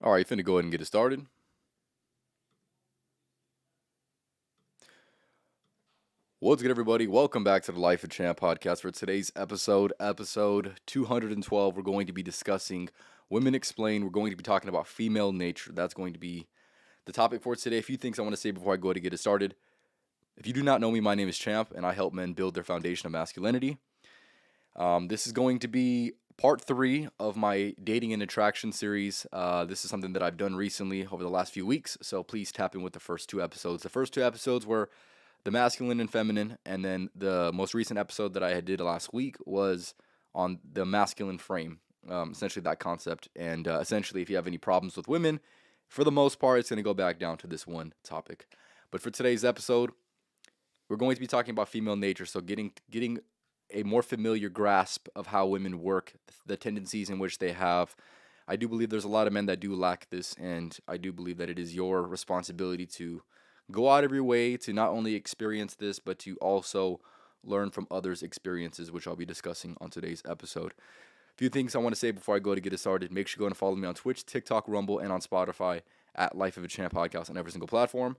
All right, finna go ahead and get it started. What's good, everybody? Welcome back to the Life of Champ podcast. For today's episode 212, we're going to be discussing Women Explain. We're going to be talking about female nature. That's going to be the topic for today. A few things I want to say before I go to get it started. If you do not know me, my name is Champ, and I help men build their foundation of masculinity. This is going to be part 3 of my dating and attraction series. This is something that I've done recently over the last few weeks, so please tap in with the first 2 episodes. The first 2 episodes were the masculine and feminine, and then the most recent episode that I did last week was on the masculine frame, essentially that concept. And essentially, if you have any problems with women, for the most part, it's going to go back down to this one topic. But for today's episode, we're going to be talking about female nature, so getting a more familiar grasp of how women work, the tendencies in which they have. I do believe there's a lot of men that do lack this, and I do believe that it is your responsibility to go out of your way to not only experience this, but to also learn from others' experiences, which I'll be discussing on today's episode. A few things I want to say before I go to get it started. Make sure you go and follow me on Twitch, TikTok, Rumble, and on Spotify at Life of a Champ podcast on every single platform.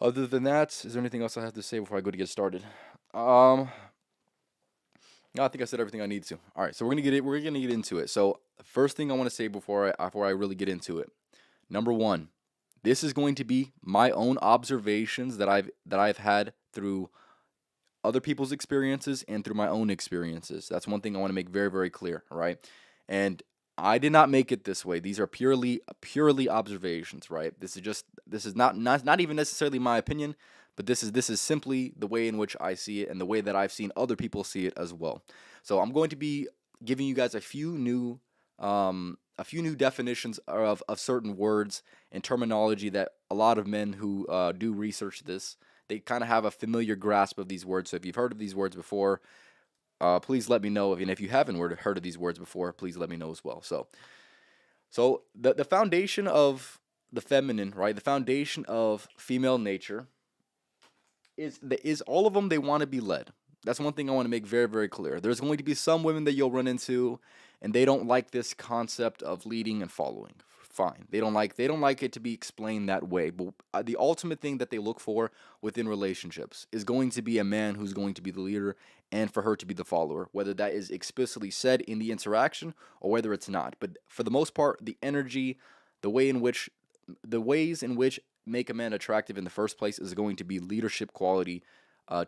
Other than that, is there anything else I have to say before I go to get started? No, I think I said everything I need to. All right, so we're gonna get into it. So first thing I want to say before I really get into it. Number one, this is going to be my own observations that I've had through other people's experiences and through my own experiences. That's one thing I want to make very, very clear, right? And I did not make it this way. These are purely observations, right? This is not even necessarily my opinion, but this is simply the way in which I see it and the way that I've seen other people see it as well. So I'm going to be giving you guys a few new definitions of certain words and terminology that a lot of men who do research this, they kind of have a familiar grasp of these words. So if you've heard of these words before, please let me know. And if you haven't heard of these words before, please let me know as well. So the foundation of the feminine, right? The foundation of female nature is all of them. They want to be led. That's one thing I want to make very, very clear. There's going to be some women that you'll run into, and they don't like this concept of leading and following. Fine, they don't like it to be explained that way. But the ultimate thing that they look for within relationships is going to be a man who's going to be the leader, and for her to be the follower. Whether that is explicitly said in the interaction or whether it's not. But for the most part, the energy, the ways in which make a man attractive in the first place is going to be leadership quality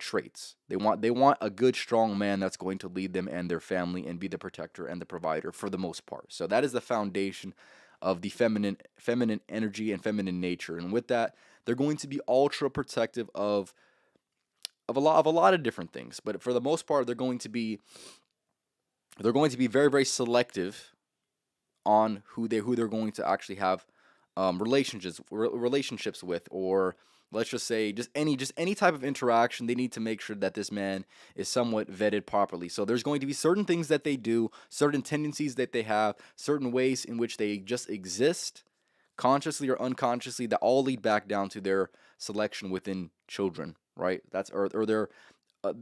traits. They want a good, strong man that's going to lead them and their family and be the protector and the provider for the most part. So that is the foundation of the feminine energy and feminine nature. And with that, they're going to be ultra protective of a lot of different things. But for the most part, they're going to be very, very selective on who they're going to actually have relationships with, or let's just say just any type of interaction. They need to make sure that this man is somewhat vetted properly. So there's going to be certain things that they do, certain tendencies that they have, certain ways in which they just exist, consciously or unconsciously, that all lead back down to their selection within children, right? That's or their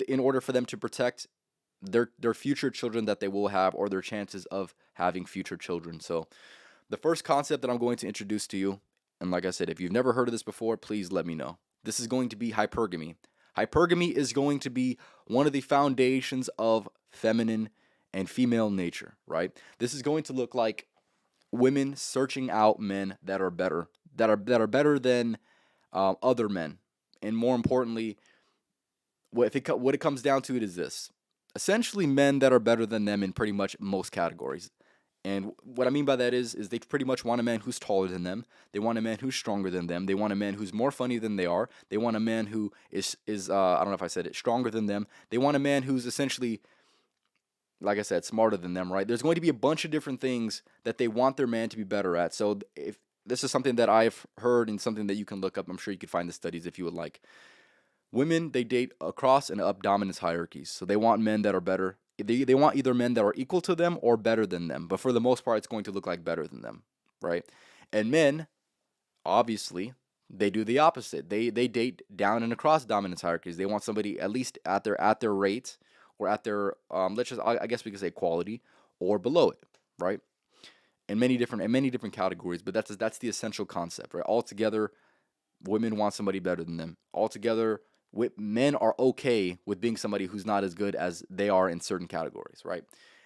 in order for them to protect their future children that they will have, or their chances of having future children. So the first concept that I'm going to introduce to you, and like I said, if you've never heard of this before, please let me know. This is going to be hypergamy. Hypergamy is going to be one of the foundations of feminine and female nature, right? This is going to look like women searching out men that are better, that are better than other men, and more importantly, what it comes down to, it is this: essentially men that are better than them in pretty much most categories. And what I mean by that is they pretty much want a man who's taller than them. They want a man who's stronger than them. They want a man who's more funny than they are. They want a man who is I don't know if I said it, stronger than them. They want a man who's essentially, like I said, smarter than them, right? There's going to be a bunch of different things that they want their man to be better at. So if this is something that I've heard and something that you can look up, I'm sure you could find the studies if you would like. Women, they date across and up dominance hierarchies. So they want men that are better. They want either men that are equal to them or better than them. But for the most part, it's going to look like better than them, right? And men, obviously, they do the opposite. They date down and across dominance hierarchies. They want somebody at least at their rate, or at their I guess we could say quality, or below it, right? in many different categories, but that's the essential concept, right? Altogether, women want somebody better than them. Altogether, men are okay with being somebody who's not as good as they are in certain categories, right?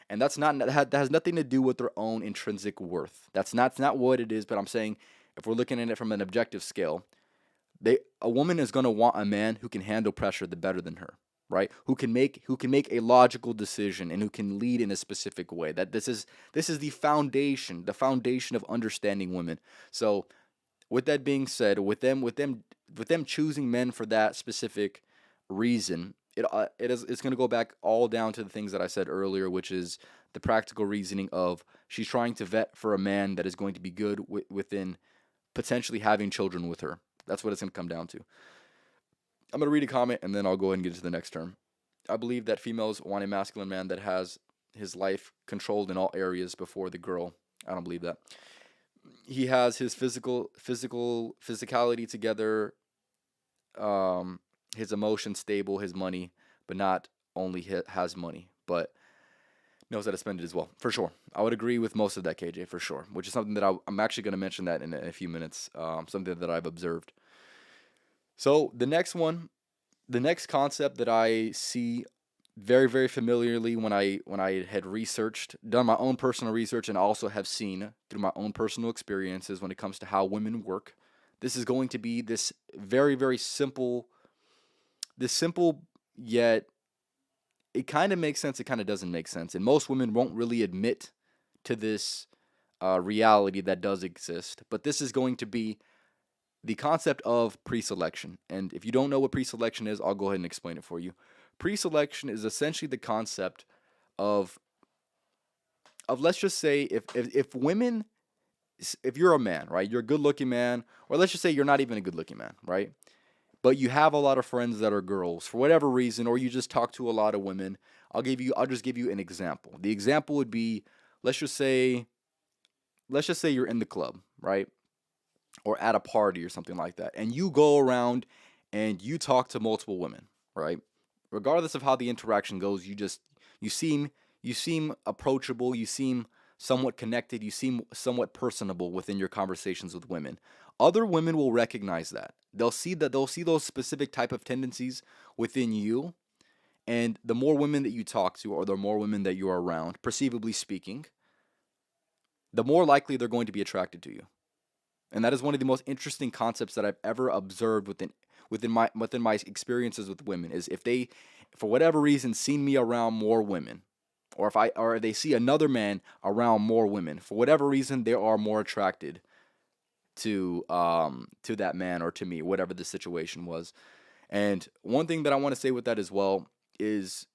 And that has nothing to do with their own intrinsic worth. That's not what it is. But I'm saying, if we're looking at it from an objective scale, a woman is going to want a man who can handle pressure the better than her, right? Who can make a logical decision and who can lead in a specific way. That this is the foundation of understanding women. So with that being said, with them choosing men for that specific reason, it's going to go back all down to the things that I said earlier, which is the practical reasoning of she's trying to vet for a man that is going to be good within potentially having children with her. That's what it's going to come down to. I'm going to read a comment and then I'll go ahead and get to the next term. I believe that females want a masculine man that has his life controlled in all areas before the girl. I don't believe that. He has his physicality together, his emotions stable, his money, but not only has money, but knows how to spend it as well. For sure, I would agree with most of that, KJ, for sure. Which is something that I'm actually going to mention that in a few minutes. Something that I've observed. So the next concept that I see very, very familiarly when I had done my own personal research, and also have seen through my own personal experiences when it comes to how women work. This is going to be this very, very simple yet it kind of makes sense. It kind of doesn't make sense, and most women won't really admit to this reality that does exist. But this is going to be the concept of pre-selection. And if you don't know what pre-selection is, I'll go ahead and explain it for you. Pre-selection is essentially the concept of let's just say, if women, if you're a man, right? You're a good-looking man, or let's just say you're not even a good-looking man, right? But you have a lot of friends that are girls for whatever reason, or you just talk to a lot of women. I'll just give you an example. The example would be, let's just say you're in the club, right? Or at a party or something like that. And you go around and you talk to multiple women, right? Regardless of how the interaction goes, you seem you seem approachable, you seem somewhat connected, you seem somewhat personable within your conversations with women. Other women will recognize that. They'll see those specific type of tendencies within you, and the more women that you talk to, or the more women that you're around, perceivably speaking, the more likely they're going to be attracted to you. And that is one of the most interesting concepts that I've ever observed within my experiences with women, is if they, for whatever reason, seen me around more women, or they see another man around more women, for whatever reason, they are more attracted to that man, or to me, whatever the situation was. And one thing that I want to say with that as well is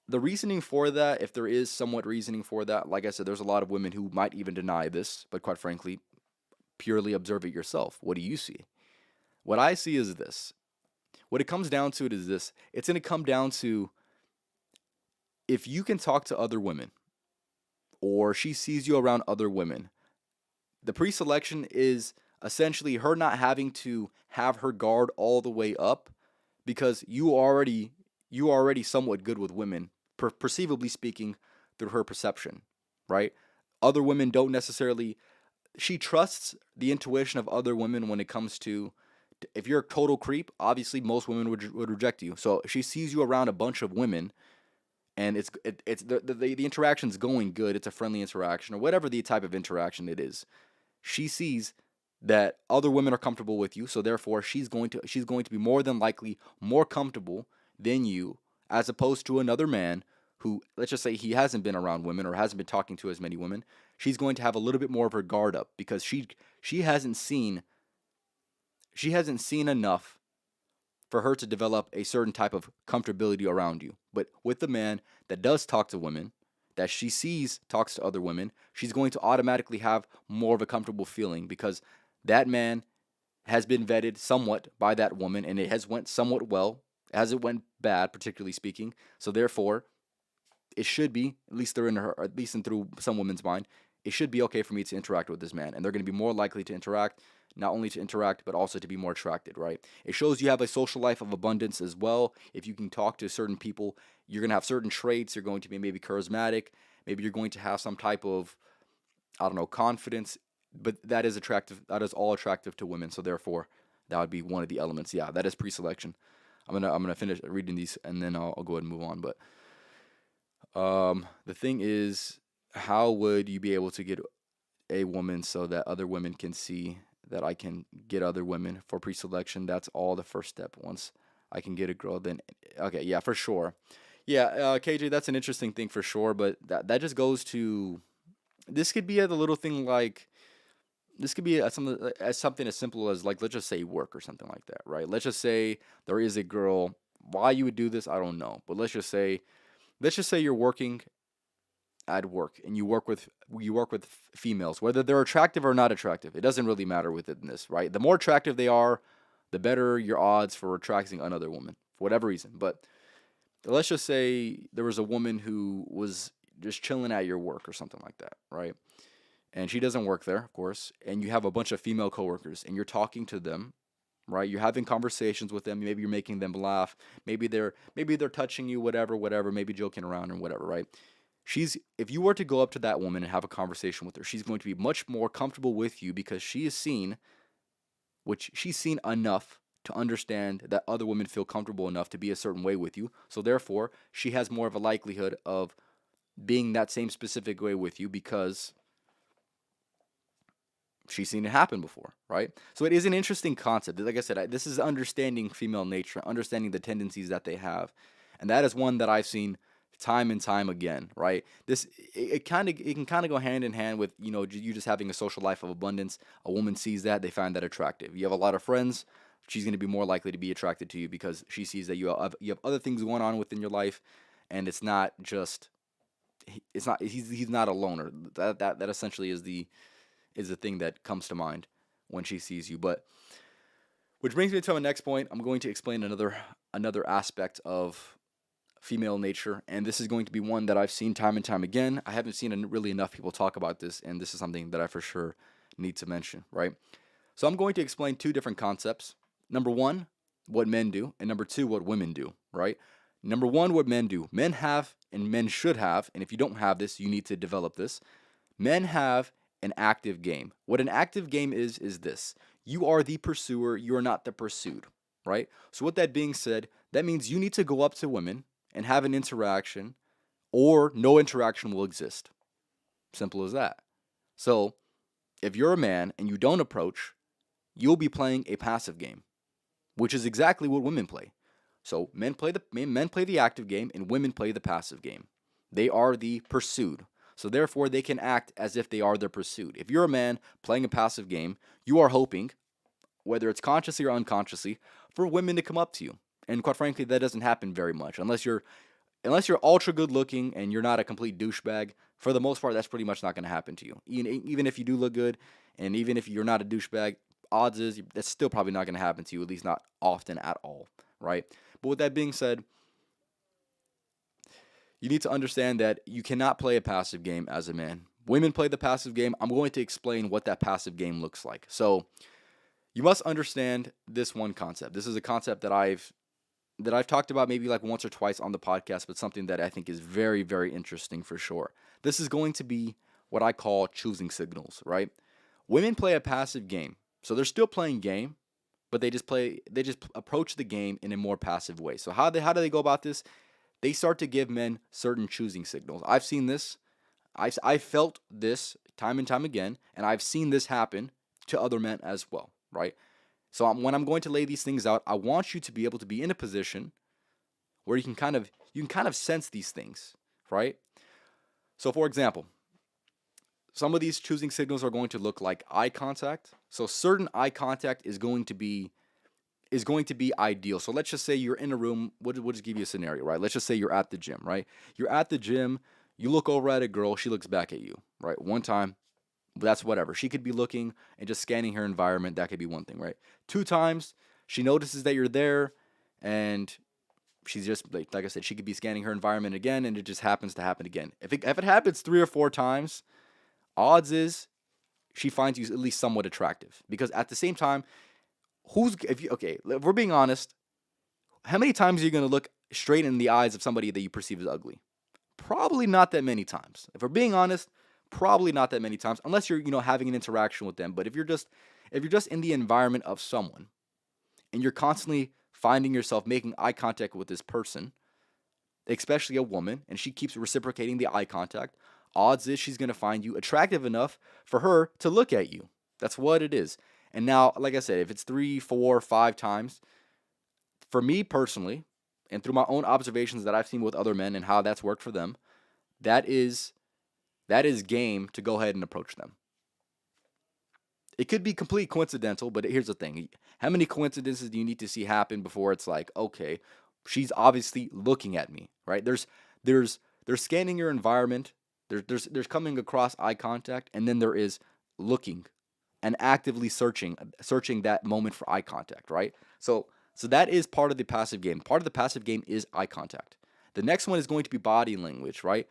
the reasoning for that, if there is somewhat reasoning for that. Like I said, there's a lot of women who might even deny this, but quite frankly, purely observe it yourself. What do you see? What I see is this. What it comes down to is this. It's going to come down to, if you can talk to other women, or she sees you around other women, the pre-selection is essentially her not having to have her guard all the way up, because you already somewhat good with women, perceivably speaking, through her perception, right? Other women don't necessarily. She trusts the intuition of other women when it comes to, if you're a total creep, obviously most women would reject you. So she sees you around a bunch of women, and it's the interaction's going good. It's a friendly interaction, or whatever the type of interaction it is. She sees that other women are comfortable with you, so therefore she's going to be more than likely more comfortable than you, as opposed to another man who, let's just say, he hasn't been around women, or hasn't been talking to as many women. She's going to have a little bit more of her guard up, because she hasn't seen enough for her to develop a certain type of comfortability around you. But with the man that does talk to women, that she sees talks to other women, she's going to automatically have more of a comfortable feeling, because that man has been vetted somewhat by that woman, and it has went somewhat well, as it went bad, particularly speaking. So therefore, it should be, at least through some women's mind, it should be okay for me to interact with this man, and they're going to be more likely to interact, not only to interact, but also to be more attracted, right? It shows you have a social life of abundance as well. If you can talk to certain people, you're going to have certain traits. You're going to be maybe charismatic. Maybe you're going to have some type of I don't know, confidence, but that is attractive. That is all attractive to women. So therefore, that would be one of the elements. Yeah, that is pre-selection. I'm gonna finish reading these and then I'll go ahead and move on. But the thing is, how would you be able to get a woman so that other women can see that I can get other women for pre-selection? That's all the first step. Once I can get a girl, then okay, yeah, for sure. Yeah, KJ, that's an interesting thing for sure. But that just goes to, this could be a little thing like, this could be something as simple as, like, let's just say work or something like that, right? Let's just say there is a girl. Why you would do this, I don't know, but let's just say you're working at work and you work with females, whether they're attractive or not attractive. It doesn't really matter within this, right? The more attractive they are, the better your odds for attracting another woman for whatever reason. But let's just say there was a woman who was just chilling at your work or something like that, right? And she doesn't work there, of course, and you have a bunch of female coworkers and you're talking to them, right? You're having conversations with them. Maybe you're making them laugh. Maybe they're touching you, whatever, maybe joking around and whatever, right? If you were to go up to that woman and have a conversation with her, she's going to be much more comfortable with you because she's seen enough to understand that other women feel comfortable enough to be a certain way with you. So therefore, she has more of a likelihood of being that same specific way with you because she's seen it happen before, right? So it is an interesting concept. Like I said, this is understanding female nature, understanding the tendencies that they have, and that is one that I've seen time and time again, right? It can kind of go hand in hand with, you just having a social life of abundance. A woman sees that, they find that attractive. You have a lot of friends, she's going to be more likely to be attracted to you because she sees that you have other things going on within your life, and it's not just it's not he's not a loner. That essentially is the thing that comes to mind when she sees you. But which brings me to my next point. I'm going to explain another aspect of female nature, and this is going to be one that I've seen time and time again. I haven't seen really enough people talk about this, and this is something that I for sure need to mention, right? So I'm going to explain two different concepts. Number one, what men do, and number two, what women do, right? Number one, what men do. Men have, and men should have, and if you don't have this, you need to develop this. Men have an active game. What an active game is this. You are the pursuer, you are not the pursued, right? So with that being said, that means you need to go up to women and have an interaction, or no interaction will exist. Simple as that. So if you're a man and you don't approach, you'll be playing a passive game, which is exactly what women play. So men play the active game and women play the passive game. They are the pursued. So therefore they can act as if they are the pursued. If you're a man playing a passive game, you are hoping, whether it's consciously or unconsciously, for women to come up to you. And quite frankly, that doesn't happen very much unless you're ultra good looking and you're not a complete douchebag. For the most part, that's pretty much not going to happen to you. Even if you do look good, and even if you're not a douchebag, odds is that's still probably not going to happen to you, at least not often at all, right? But with that being said, you need to understand that you cannot play a passive game as a man. Women play the passive game. I'm going to explain what that passive game looks like. So you must understand this one concept. This is a concept that I've talked about maybe like once or twice on the podcast, but something that I think is very, very interesting for sure. This is going to be what I call choosing signals, right? Women play a passive game. So they're still playing game, but they just approach the game in a more passive way. So how do they go about this? They start to give men certain choosing signals. I've seen this. I've felt this time and time again, and I've seen this happen to other men as well, right? So when I'm going to lay these things out, I want you to be able to be in a position where you can kind of sense these things, right? So for example, some of these choosing signals are going to look like eye contact. So certain eye contact is going to be ideal. So let's just say you're in a room. We'll just give you a scenario, right? Let's just say you're at the gym, right? You're at the gym. You look over at a girl. She looks back at you, right? One time, that's whatever. She could be looking and just scanning her environment. That could be one thing, right? Two times, she notices that you're there, and she's just like I said, she could be scanning her environment again, and it just happens to happen again. If it happens 3 or 4 times, odds is she finds you at least somewhat attractive. Because at the same time, if we're being honest, how many times are you going to look straight in the eyes of somebody that you perceive as ugly? Probably not that many times. If we're being honest, Probably not that many times, unless you're, having an interaction with them. But if you're just in the environment of someone and you're constantly finding yourself making eye contact with this person, especially a woman, and she keeps reciprocating the eye contact, odds is she's going to find you attractive enough for her to look at you. That's what it is. And now, like I said, if it's 3, 4, 5 times, for me personally, and through my own observations that I've seen with other men and how that's worked for them, that is game to go ahead and approach them. It could be completely coincidental, but here's the thing. How many coincidences do you need to see happen before it's like, okay, she's obviously looking at me, right? There's scanning your environment, there's coming across eye contact, and then there is looking and actively searching that moment for eye contact, right? So that is part of the passive game. Part of the passive game is eye contact. The next one is going to be body language, right?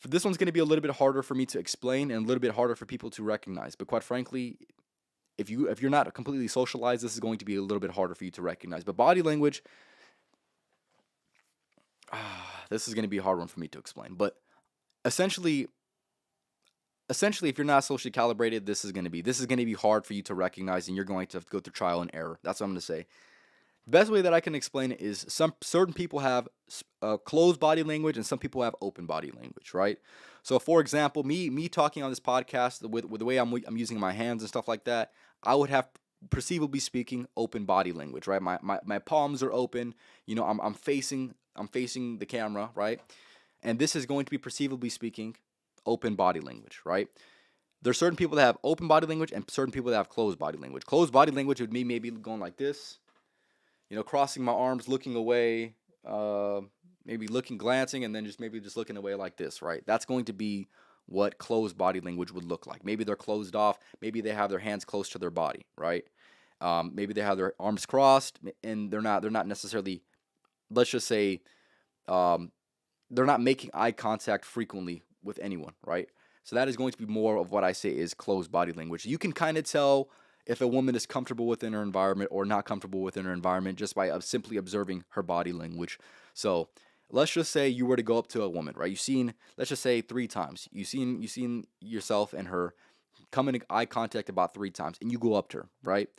This one's going to be a little bit harder for me to explain and a little bit harder for people to recognize. But quite frankly, if you're not completely socialized, this is going to be a little bit harder for you to recognize. But body language, this is going to be a hard one for me to explain. But essentially, if you're not socially calibrated, this is going to be hard for you to recognize, and you're going to have to go through trial and error. That's what I'm going to say. The best way that I can explain it is some certain people have closed body language and some people have open body language, right? So, for example, me talking on this podcast with the way I'm using my hands and stuff like that, I would have, perceivably speaking, open body language, right? My palms are open. I'm facing the camera, right? And this is going to be, perceivably speaking, open body language, right? There's certain people that have open body language and certain people that have closed body language. Closed body language would mean maybe going like this, crossing my arms, looking away, maybe glancing, and then just looking away like this, right? That's going to be what closed body language would look like. Maybe they're closed off. Maybe they have their hands close to their body, right? Maybe they have their arms crossed, and they're not necessarily, let's just say, they're not making eye contact frequently with anyone, right? So that is going to be more of what I say is closed body language. You can kind of tell if a woman is comfortable within her environment or not comfortable within her environment just by simply observing her body language. So let's just say you were to go up to a woman, right? Let's just say 3 times. You've seen yourself and her come in eye contact about 3 times, and you go up to her, right?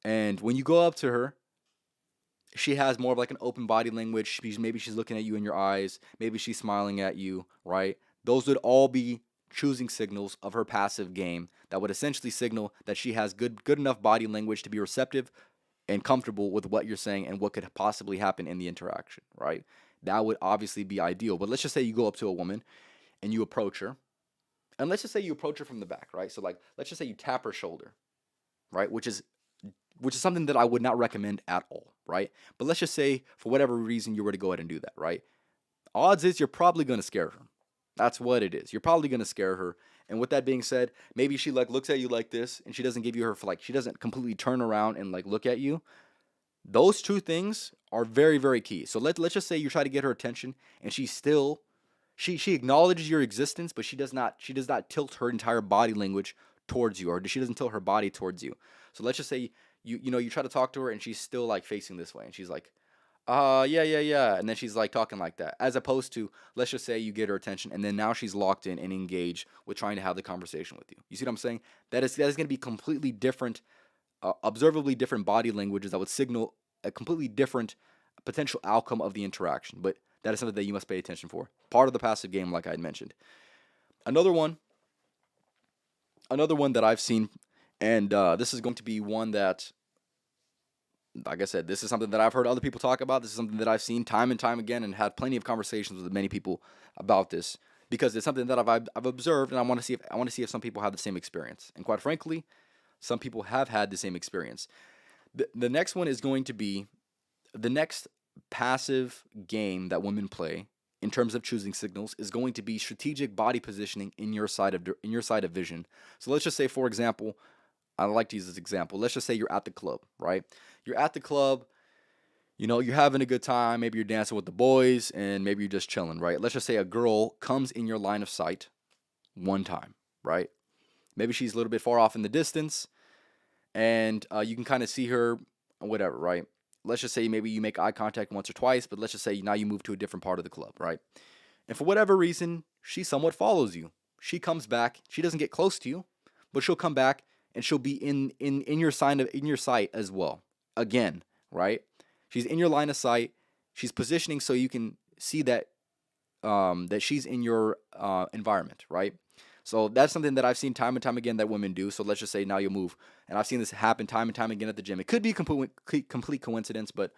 And when you go up to her, she has more of like an open body language. Maybe she's looking at you in your eyes. Maybe she's smiling at you, right? Those would all be choosing signals of her passive game that would essentially signal that she has good enough body language to be receptive and comfortable with what you're saying and what could possibly happen in the interaction, right? That would obviously be ideal. But let's just say you go up to a woman and you approach her. And let's just say you approach her from the back, right? So like let's just say you tap her shoulder, right? Which is something that I would not recommend at all, right? But let's just say for whatever reason you were to go ahead and do that, right? Odds is you're probably going to scare her. That's what it is. You're probably going to scare her. And with that being said, maybe she looks at you like this and she doesn't give you her she doesn't completely turn around and look at you. Those two things are very, very key. So let's just say you try to get her attention and she acknowledges your existence, but she does not tilt her entire body language towards you, or she doesn't tilt her body towards you. So let's just say you try to talk to her and she's still facing this way and she's like, yeah. And then she's talking like that. As opposed to, let's just say you get her attention and then now she's locked in and engaged with trying to have the conversation with you. You see what I'm saying? That is going to be completely different, observably different body languages that would signal a completely different potential outcome of the interaction. But that is something that you must pay attention for. Part of the passive game, like I had mentioned. Another one that I've seen, and this is going to be one that, like I said, this is something that I've heard other people talk about. This is something that I've seen time and time again and had plenty of conversations with many people about this because it's something that I've observed, and I want to see if some people have the same experience. And quite frankly, some people have had the same experience. The next one is going to be the next passive game that women play in terms of choosing signals is going to be strategic body positioning in your side of vision. So let's just say, for example, I like to use this example. Let's just say you're at the club, right? You're at the club, you're having a good time. Maybe you're dancing with the boys and maybe you're just chilling, right? Let's just say a girl comes in your line of sight one time, right? Maybe she's a little bit far off in the distance and you can kind of see her, whatever, right? Let's just say maybe you make eye contact once or twice, but let's just say now you move to a different part of the club, right? And for whatever reason, she somewhat follows you. she comes back. She doesn't get close to you, but she'll come back and she'll be in your in your sight as well. Again, right? She's in your line of sight. She's positioning so you can see that she's in your environment, right? So that's something that I've seen time and time again that women do. So let's just say now you move, and I've seen this happen time and time again at the gym. It could be a complete coincidence, but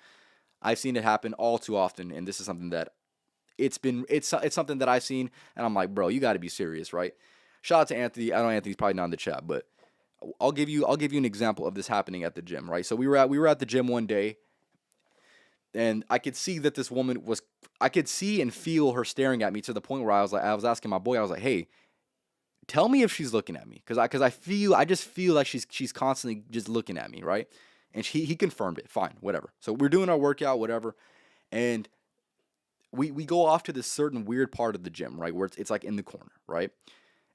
I've seen it happen all too often, and this is something that it's something that I've seen, and I'm like, bro, you got to be serious, right? Shout out to Anthony. I know Anthony's probably not in the chat, but I'll give you an example of this happening at the gym, right? So we were at the gym one day, and I could see that this woman was I could see and feel her staring at me to the point where I was asking my boy, I was like, hey, tell me if she's looking at me, I just feel like she's constantly just looking at me, right? And he confirmed it. Fine, whatever. So we're doing our workout, whatever, and we go off to this certain weird part of the gym, right, where it's like in the corner, right?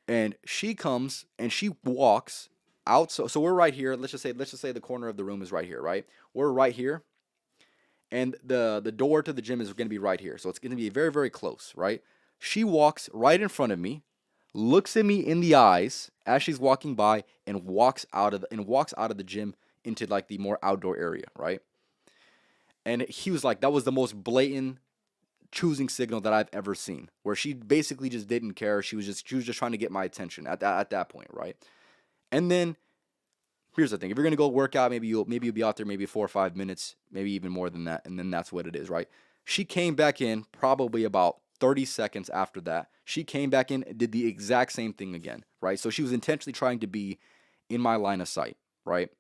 And she comes and she walks out. So we're right here. Let's just say the corner of the room is right here, right? We're right here, and the door to the gym is going to be right here. So it's going to be very, very close, right? She walks right in front of me, looks at me in the eyes as she's walking by, and walks out of the gym into like the more outdoor area, right? And he was like, that was the most blatant choosing signal that I've ever seen, where she basically just didn't care. She was just trying to get my attention at that point, right? And then here's the thing: if you're gonna go work out, maybe you'll be out there maybe 4 or 5 minutes, maybe even more than that, and then that's what it is, right? She came back in probably about 30 seconds after that. She came back in and did the exact same thing again, right? So she was intentionally trying to be in my line of sight, right?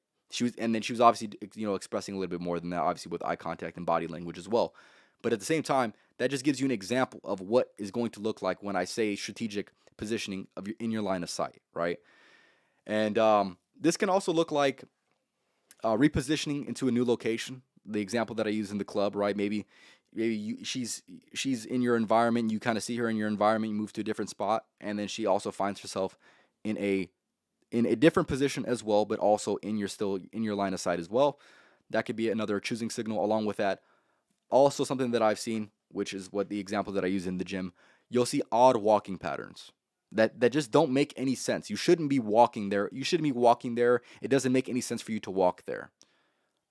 And then she was obviously, expressing a little bit more than that, obviously with eye contact and body language as well. But at the same time, that just gives you an example of what is going to look like when I say strategic positioning in your line of sight, right? And this can also look like repositioning into a new location. The example that I use in the club, right? She's in your environment. You kind of see her in your environment. You move to a different spot, and then she also finds herself in a different position as well, but also still in your line of sight as well. That could be another choosing signal. Along with that, also something that I've seen, which is what the example that I use in the gym, you'll see odd walking patterns that just don't make any sense. You shouldn't be walking there. You shouldn't be walking there. It doesn't make any sense for you to walk there.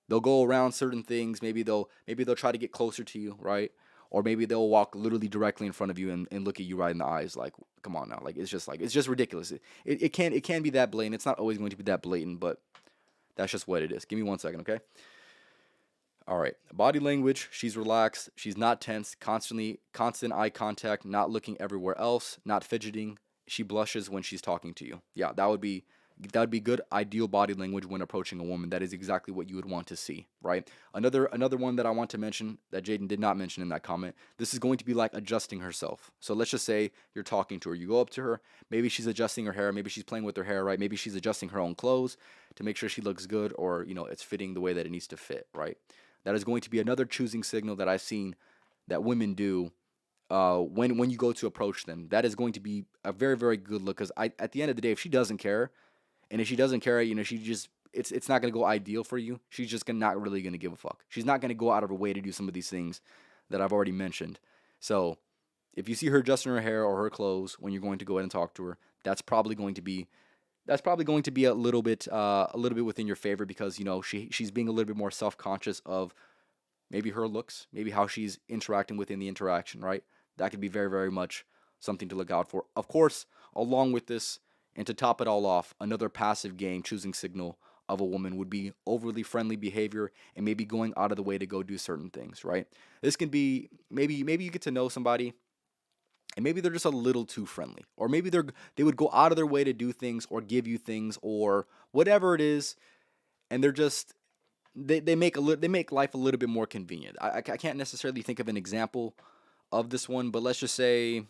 They'll go around certain things. Maybe they'll try to get closer to you, right? Or maybe they'll walk literally directly in front of you and look at you right in the eyes. Like, come on now. Like it's just ridiculous. It can be that blatant. It's not always going to be that blatant, but that's just what it is. Give me 1 second, okay? All right. Body language. She's relaxed. She's not tense. Constant eye contact. Not looking everywhere else. Not fidgeting. She blushes when she's talking to you. Yeah, that would be good ideal body language when approaching a woman. That is exactly what you would want to see, right? Another one that I want to mention that Jaden did not mention in that comment. This is going to be like adjusting herself. So let's just say you're talking to her. You go up to her. Maybe she's adjusting her hair. Maybe she's playing with her hair, right? Maybe she's adjusting her own clothes to make sure she looks good, or it's fitting the way that it needs to fit, right? That is going to be another choosing signal that I've seen that women do when you go to approach them. That is going to be a very, very good look, because at the end of the day, if she doesn't care, and if she doesn't care, she just it's not gonna go ideal for you. She's just not really gonna give a fuck. She's not gonna go out of her way to do some of these things that I've already mentioned. So if you see her adjusting her hair or her clothes when you're going to go ahead and talk to her, that's probably going to be a little bit within your favor, because she's being a little bit more self conscious of maybe her looks, maybe how she's interacting within the interaction, right? That could be very, very much something to look out for. Of course, along with this, and to top it all off, another passive game choosing signal of a woman would be overly friendly behavior and maybe going out of the way to go do certain things, right? This can be maybe you get to know somebody and maybe they're just a little too friendly, or maybe they would go out of their way to do things or give you things or whatever it is, and they're just they make life a little bit more convenient. I can't necessarily think of an example of this one, but let's just say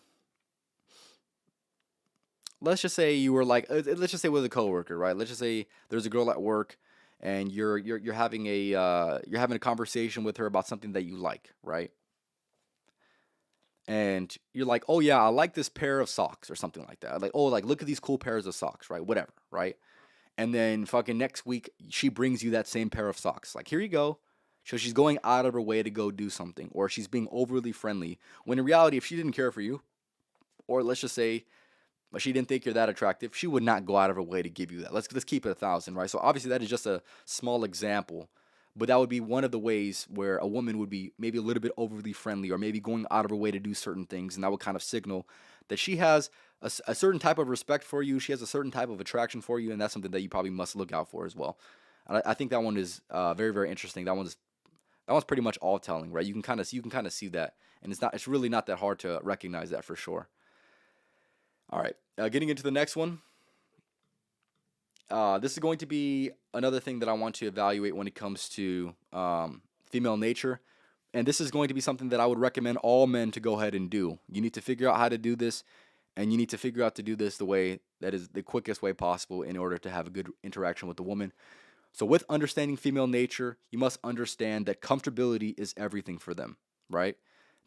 you were like, let's just say with a coworker, right? Let's just say there's a girl at work, and you're having a conversation with her about something that you like, right? And you're like, oh yeah, I like this pair of socks or something like that. Like, oh, like look at these cool pairs of socks, right? Whatever, right? And then fucking next week she brings you that same pair of socks. Like, here you go. So she's going out of her way to go do something, or she's being overly friendly. When in reality, if she didn't care for you, or let's just say but she didn't think you're that attractive, she would not go out of her way to give you that. Let's keep it 1,000, right? So obviously that is just a small example, but that would be one of the ways where a woman would be maybe a little bit overly friendly or maybe going out of her way to do certain things, and that would kind of signal that she has a certain type of respect for you. She has a certain type of attraction for you, and that's something that you probably must look out for as well. And I think that one is very very interesting. That one's pretty much all telling, right? You can kind of see that, and it's really not that hard to recognize that for sure. All right, getting into the next one. This is going to be another thing that I want to evaluate when it comes to female nature. And this is going to be something that I would recommend all men to go ahead and do. You need to figure out how to do this, and you need to figure out to do this the way that is the quickest way possible in order to have a good interaction with the woman. So, with understanding female nature, you must understand that comfortability is everything for them, right?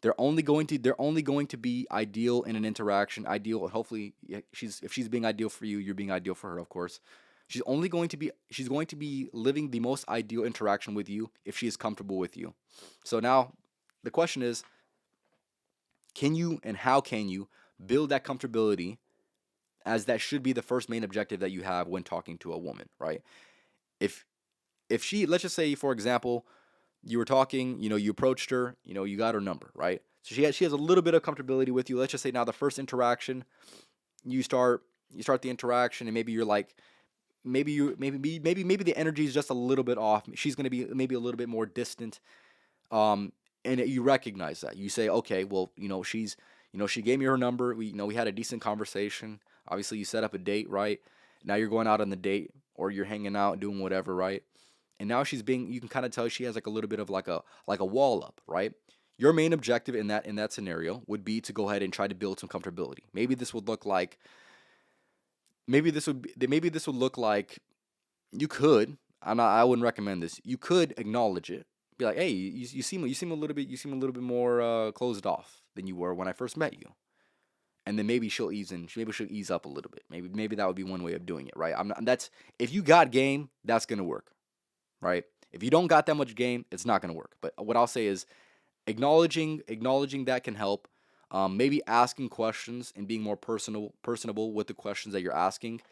They're only going to be ideal in an interaction, ideal, and hopefully, yeah, she's if she's being ideal for you, you're being ideal for her, of course. She's going to be living the most ideal interaction with you if she is comfortable with you. So now the question is, can you and how can you build that comfortability, as that should be the first main objective that you have when talking to a woman, right? If if she, let's just say for example, you were talking, you approached her, you got her number, right? So she has a little bit of comfortability with you. Let's just say now the first interaction, you start you start the interaction, and maybe you're like, maybe the energy is just a little bit off. She's going to be maybe a little bit more distant. Um, and you recognize that. You say, okay, well, she gave me her number. We had a decent conversation. Obviously, you set up a date, right? Now you're going out on the date, or you're hanging out doing whatever, right? And now you can kind of tell she has like a little bit of like a wall up, right? Your main objective in that scenario would be to go ahead and try to build some comfortability. Maybe this would look like, you could. I wouldn't recommend this. You could acknowledge it. Be like, hey, you seem a little bit more closed off than you were when I first met you. And then maybe she'll ease in. Maybe she'll ease up a little bit. Maybe that would be one way of doing it, right? I'm not. That's If you got game, that's gonna work, right? If you don't got that much game, it's not gonna work. But what I'll say is, acknowledging that can help. Maybe asking questions and being more personable with the questions that you're asking.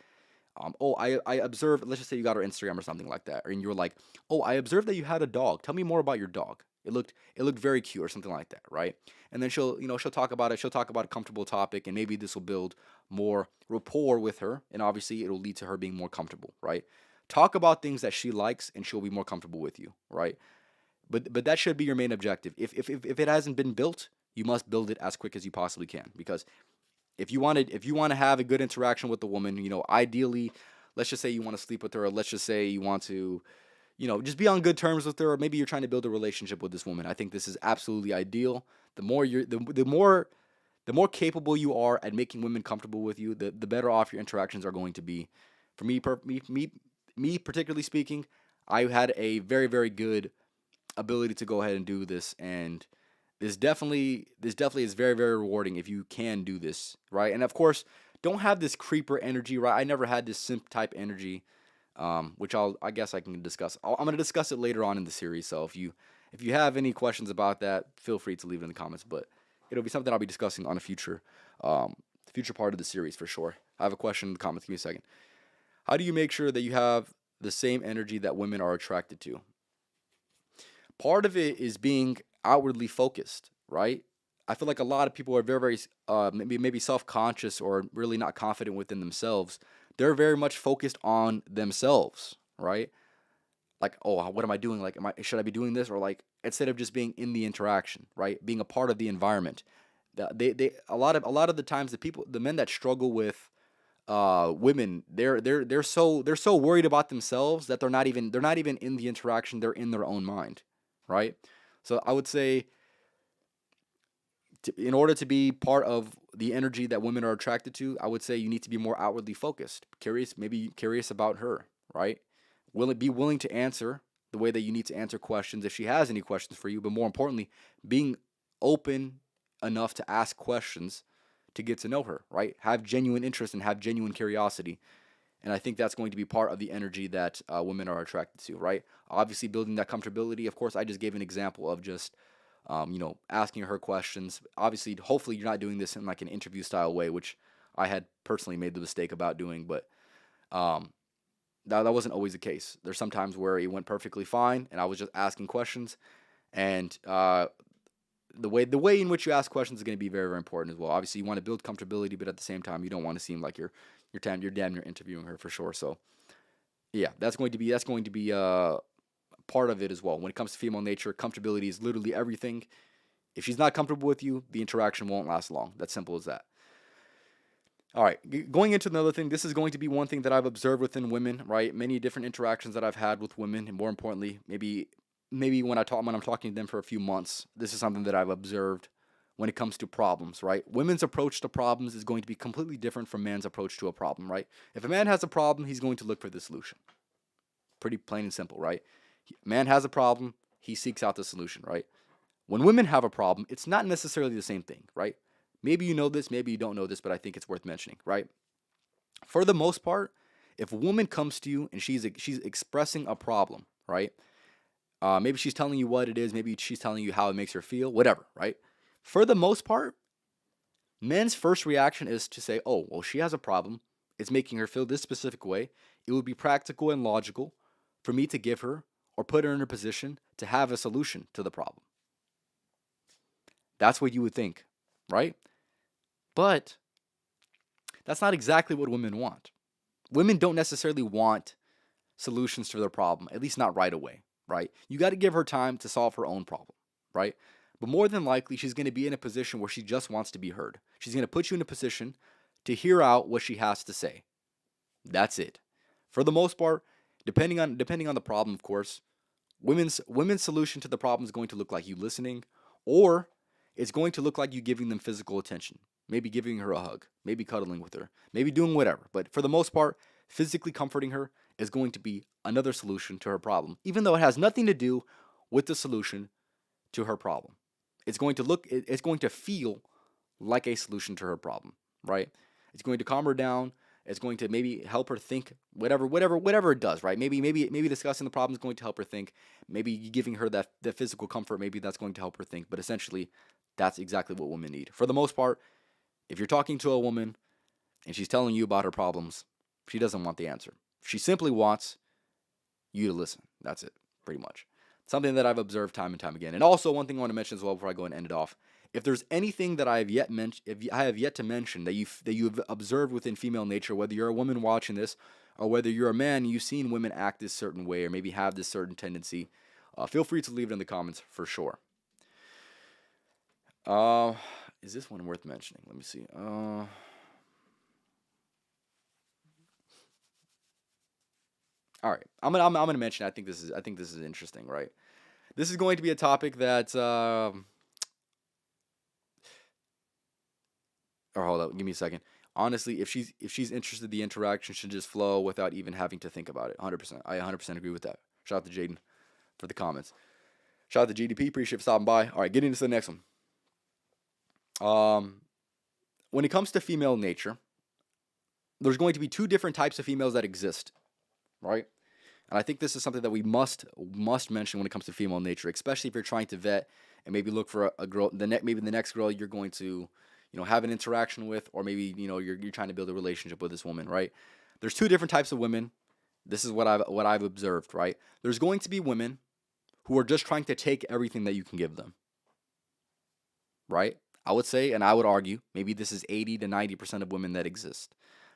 I observed. Let's just say you got her Instagram or something like that, and you were like, "Oh, I observed that you had a dog. Tell me more about your dog. It looked very cute," or something like that, right? And then she'll talk about it. She'll talk about a comfortable topic, and maybe this will build more rapport with her, and obviously it'll lead to her being more comfortable, right? Talk about things that she likes, and she'll be more comfortable with you, right? But that should be your main objective. If it hasn't been built, you must build it as quick as you possibly can, because if you want to have a good interaction with the woman, ideally, let's just say you want to sleep with her, or let's just say you want to, just be on good terms with her, or maybe you're trying to build a relationship with this woman. I think this is absolutely ideal. The more capable you are at making women comfortable with you, the better off your interactions are going to be. For me particularly speaking, I had a very very good ability to go ahead and do this, and this definitely is very very rewarding if you can do this, right? And of course, don't have this creeper energy, right? I never had this simp type energy, which I guess I can discuss. I'm going to discuss it later on in the series. So if you have any questions about that, feel free to leave it in the comments. But it'll be something I'll be discussing on a future part of the series for sure. I have a question in the comments. Give me a second. How do you make sure that you have the same energy that women are attracted to? Part of it is being outwardly focused, right? I feel like a lot of people are very, very maybe self-conscious or really not confident within themselves. They're very much focused on themselves, right? Like, oh, what am I doing? Like, should I be doing this? Or like, instead of just being in the interaction, right? Being a part of the environment. They a lot of the times, the men that struggle with women, they're so worried about themselves that they're not even in the interaction. They're in their own mind, right? So I would say, in order to be part of the energy that women are attracted to, I would say you need to be more outwardly focused, curious, maybe curious about her, right? Be willing to answer the way that you need to answer questions if she has any questions for you, but more importantly, being open enough to ask questions to get to know her, right? Have genuine interest and have genuine curiosity. And I think that's going to be part of the energy that women are attracted to, right? Obviously, building that comfortability. Of course, I just gave an example of just, asking her questions. Obviously, hopefully, you're not doing this in like an interview style way, which I had personally made the mistake about doing, but um, that wasn't always the case. There's sometimes where it went perfectly fine, and I was just asking questions, and the way in which you ask questions is going to be very, very important as well. Obviously, you want to build comfortability, but at the same time, you don't want to seem like you're damn near interviewing her for sure. So yeah, that's going to be part of it as well. When it comes to female nature, comfortability is literally everything. If she's not comfortable with you, the interaction won't last long. That's simple as that. All right, going into another thing, this is going to be one thing that I've observed within women, right? Many different interactions that I've had with women, and more importantly, maybe when I'm talking to them for a few months, this is something that I've observed when it comes to problems, right? Women's approach to problems is going to be completely different from man's approach to a problem, right? If a man has a problem, he's going to look for the solution. Pretty plain and simple, right? Man has a problem, he seeks out the solution, right? When women have a problem, it's not necessarily the same thing, right? Maybe you know this, maybe you don't know this, but I think it's worth mentioning, right? For the most part, if a woman comes to you and she's expressing a problem, right? Maybe she's telling you what it is, maybe she's telling you how it makes her feel, whatever, right? For the most part, men's first reaction is to say, "Oh, well, she has a problem. It's making her feel this specific way. It would be practical and logical for me to give her or put her in a position to have a solution to the problem." That's what you would think, right? But that's not exactly what women want. Women don't necessarily want solutions to their problem, at least not right away, right? You got to give her time to solve her own problem, right? But more than likely, she's going to be in a position where she just wants to be heard. She's going to put you in a position to hear out what she has to say. That's it. For the most part, depending on the problem, of course, women's solution to the problem is going to look like you listening, or it's going to look like you giving them physical attention. Maybe giving her a hug, maybe cuddling with her, maybe doing whatever. But for the most part, physically comforting her is going to be another solution to her problem, even though it has nothing to do with the solution to her problem. It's going to feel like a solution to her problem, right? It's going to calm her down. It's going to maybe help her think, whatever it does, right? Maybe discussing the problem is going to help her think. Maybe giving her that physical comfort, maybe that's going to help her think. But essentially, that's exactly what women need. For the most part, if you're talking to a woman and she's telling you about her problems, she doesn't want the answer. She simply wants you to listen. That's it, pretty much. Something that I've observed time and time again. And also, one thing I want to mention as well before I go and end it off: if there's anything that I have yet to mention that you've observed within female nature, whether you're a woman watching this or whether you're a man, you've seen women act this certain way or maybe have this certain tendency, feel free to leave it in the comments for sure. Uh, is this one worth mentioning? Let me see. All right, I'm gonna mention. I think this is interesting, right? This is going to be a topic that. Or hold up, give me a second. Honestly, if she's interested, the interaction should just flow without even having to think about it. 100%. I 100% agree with that. Shout out to Jaden for the comments. Shout out to GDP. Appreciate you for stopping by. All right, getting into the next one. Um, when it comes to female nature, there's going to be two different types of females that exist, right? And I think this is something that we must mention when it comes to female nature, especially if you're trying to vet and maybe look for a girl, maybe the next girl you're going to, have an interaction with, or maybe you're trying to build a relationship with this woman, right? There's two different types of women. This is what I've observed, right? There's going to be women who are just trying to take everything that you can give them, right? I would say, and I would argue, maybe this is 80 to 90% of women that exist.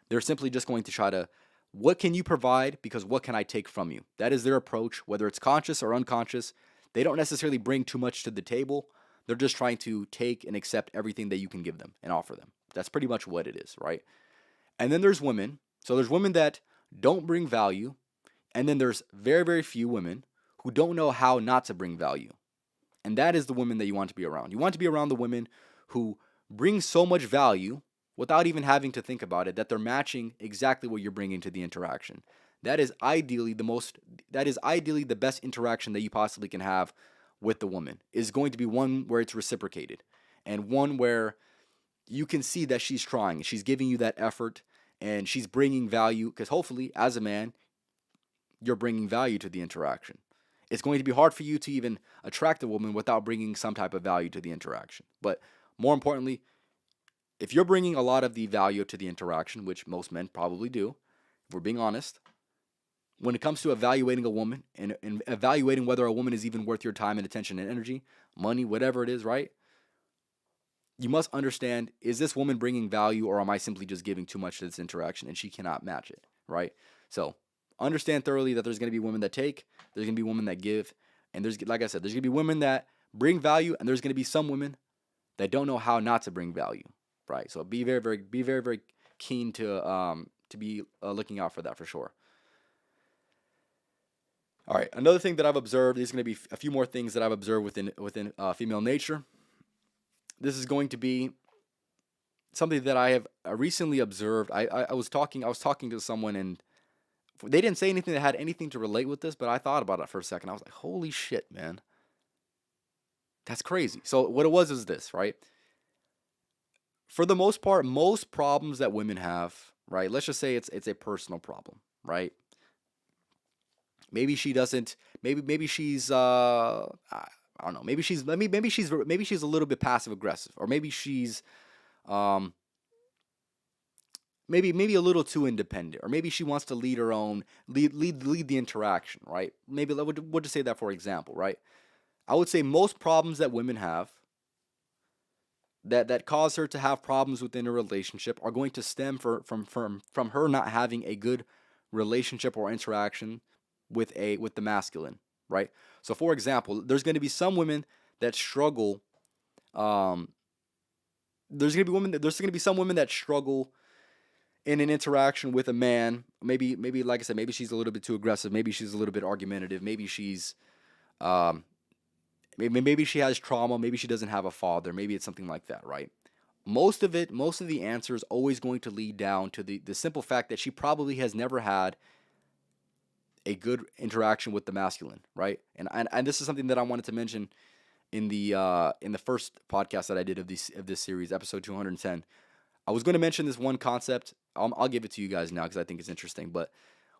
They're simply just going to try to, what can you provide? Because what can I take from you? That is their approach, whether it's conscious or unconscious. They don't necessarily bring too much to the table. They're just trying to take and accept everything that you can give them and offer them. That's pretty much what it is, right? And then there's women. So there's women that don't bring value. And then there's very, very few women who don't know how not to bring value. And that is the women that you want to be around. You want to be around the women who bring so much value without even having to think about it, that they're matching exactly what you're bringing to the interaction. That is ideally the best interaction that you possibly can have with the woman, is going to be one where it's reciprocated and one where you can see that she's trying, she's giving you that effort, and she's bringing value, because hopefully as a man you're bringing value to the interaction. It's going to be hard for you to even attract a woman without bringing some type of value to the interaction. But more importantly, if you're bringing a lot of the value to the interaction, which most men probably do, if we're being honest, when it comes to evaluating a woman and evaluating whether a woman is even worth your time and attention and energy, money, whatever it is, right? You must understand, is this woman bringing value, or am I simply just giving too much to this interaction and she cannot match it, right? So understand thoroughly that there's going to be women that take, there's going to be women that give, and there's, like I said, there's going to be women that bring value, and there's going to be some women that don't know how not to bring value, right? So be very, very keen to be looking out for that for sure. All right, another thing that I've observed, there's going to be a few more things that I've observed within female nature. This is going to be something that I have recently observed. I was talking to someone, and they didn't say anything that had anything to relate with this, but I thought about it for a second. I was like, holy shit, man. That's crazy. So what it was is this, right? For the most part, most problems that women have, right? Let's just say it's a personal problem, right? Maybe she doesn't. Maybe she's I don't know. Maybe she's a little bit passive aggressive, or maybe she's um maybe a little too independent, or maybe she wants to lead her own lead the interaction, right? Maybe we'll just say that for example, right? I would say most problems that women have that cause her to have problems within a relationship are going to stem from her not having a good relationship or interaction with the masculine, right? So for example, there's going to be some women that struggle. Um, there's going to be some women that struggle in an interaction with a man. Maybe like I said, maybe she's a little bit too aggressive. Maybe she's a little bit argumentative. Um, maybe she has trauma. Maybe she doesn't have a father. Maybe it's something like that, right? Most of the answer is always going to lead down to the simple fact that she probably has never had a good interaction with the masculine, right? And this is something that I wanted to mention in the first podcast that I did of this series, episode 210. I was going to mention this one concept. I'll give it to you guys now because I think it's interesting. But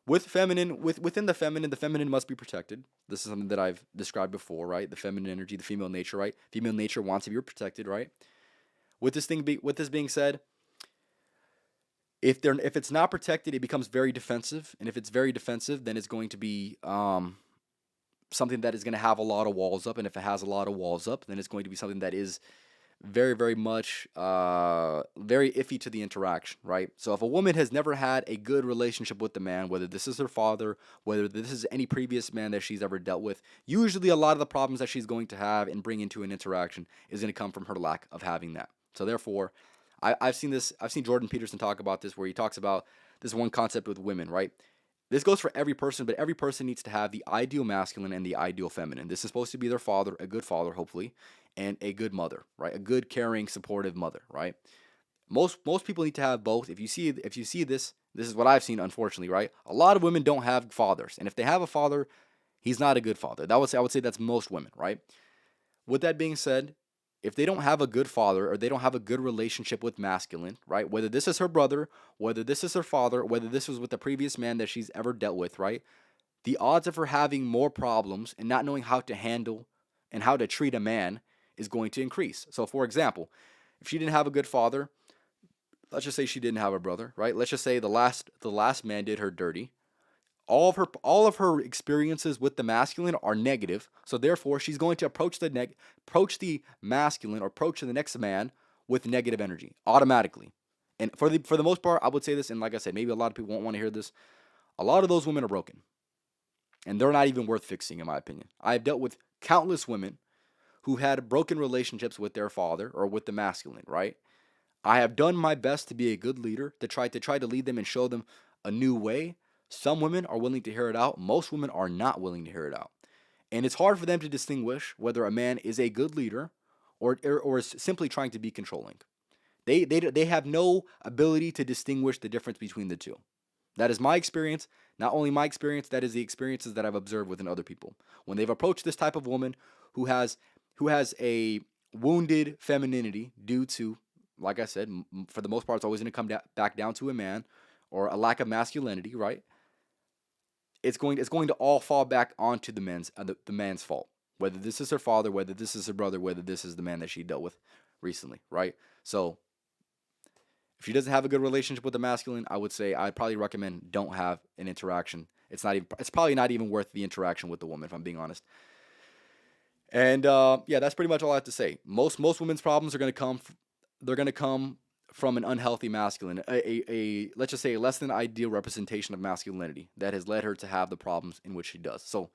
within the feminine must be protected. This is something that I've described before, right? The feminine energy, the female nature, right? Female nature wants to be protected, right? With this being said, if it's not protected, it becomes very defensive, and if it's very defensive, then it's going to be something that is going to have a lot of walls up, and if it has a lot of walls up, then it's going to be something that is very much very iffy to the interaction, right? So if a woman has never had a good relationship with the man, whether this is her father, whether this is any previous man that she's ever dealt with, usually a lot of the problems that she's going to have and bring into an interaction is going to come from her lack of having that. So therefore, I've seen this. I've seen Jordan Peterson talk about this, where he talks about this one concept with women, right? This goes for every person, but every person needs to have the ideal masculine and the ideal feminine. This is supposed to be their father, a good father, hopefully, and a good mother, right? A good, caring, supportive mother, right? Most people need to have both. If you see this, this is what I've seen, unfortunately, right? A lot of women don't have fathers, and if they have a father, he's not a good father. I would say that's most women, right? With that being said, if they don't have a good father, or they don't have a good relationship with masculine, right? Whether this is her brother, whether this is her father, whether this was with the previous man that she's ever dealt with, right? The odds of her having more problems and not knowing how to handle and how to treat a man is going to increase. So for example, if she didn't have a good father, let's just say she didn't have a brother, right? Let's just say the last man did her dirty. All of her experiences with the masculine are negative, so therefore she's going to approach the masculine, or approach the next man with negative energy automatically. And for the most part, I would say this, and like I said, maybe a lot of people won't want to hear this. A lot of those women are broken, and they're not even worth fixing, in my opinion. I've dealt with countless women who had broken relationships with their father or with the masculine, right? I have done my best to be a good leader, to try to lead them and show them a new way. Some women are willing to hear it out. Most women are not willing to hear it out. And it's hard for them to distinguish whether a man is a good leader or is simply trying to be controlling. They have no ability to distinguish the difference between the two. That is my experience. Not only my experience, that is the experiences that I've observed within other people. When they've approached this type of woman who has a wounded femininity due to, like I said, for the most part, it's always going to come back down to a man, or a lack of masculinity, right? It's going to all fall back onto the man's fault. Whether this is her father, whether this is her brother, whether this is the man that she dealt with recently, right? So If she doesn't have a good relationship with the masculine, I would say I'd probably recommend don't have an interaction. It's probably not even worth the interaction with the woman, if I'm being honest. And yeah, that's pretty much all I have to say. Most women's problems are they're gonna come from an unhealthy masculine, let's just say a less than ideal representation of masculinity that has led her to have the problems in which she does. So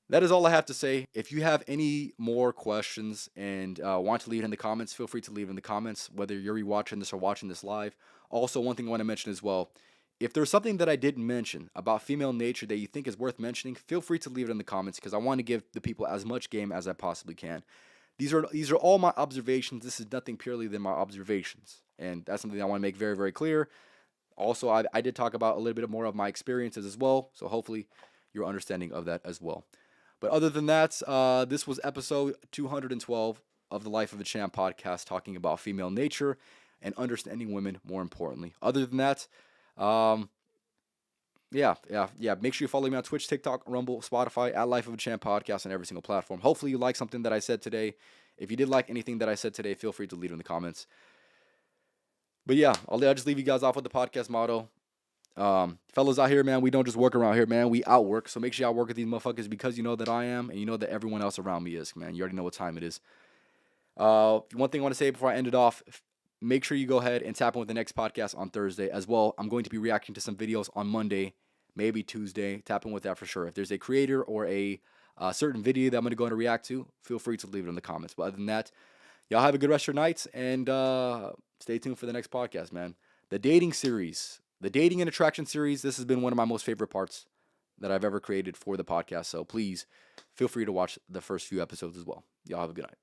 that is all I have to say. If you have any more questions and want to leave it in the comments, feel free to leave it in the comments, whether you're rewatching this or watching this live. Also, one thing I want to mention as well, if there's something that I didn't mention about female nature that you think is worth mentioning, feel free to leave it in the comments because I want to give the people as much game as I possibly can. These are all my observations. This is nothing purely than my observations, and that's something I want to make very, very clear. Also, I did talk about a little bit more of my experiences as well, so hopefully you're understanding of that as well. But other than that, this was episode 212 of the Life of a Champ podcast, talking about female nature and understanding women more importantly. Other than that, yeah. Make sure you follow me on Twitch, TikTok, Rumble, Spotify, at Life of a Champ podcast on every single platform. Hopefully you like something that I said today. If you did like anything that I said today, feel free to leave it in the comments. But yeah, I'll just leave you guys off with the podcast motto. Fellas out here, man, we don't just work around here, man. We outwork. So make sure y'all work with these motherfuckers because you know that I am, and you know that everyone else around me is, man. You already know what time it is. One thing I want to say before I end it off, make sure you go ahead and tap in with the next podcast on Thursday as well. I'm going to be reacting to some videos on Monday, maybe Tuesday. Tap in with that for sure. If there's a creator or a certain video that I'm going to go and react to, feel free to leave it in the comments. But other than that, y'all have a good rest of your nights, and stay tuned for the next podcast, man. The dating series, the dating and attraction series, this has been one of my most favorite parts that I've ever created for the podcast. So please feel free to watch the first few episodes as well. Y'all have a good night.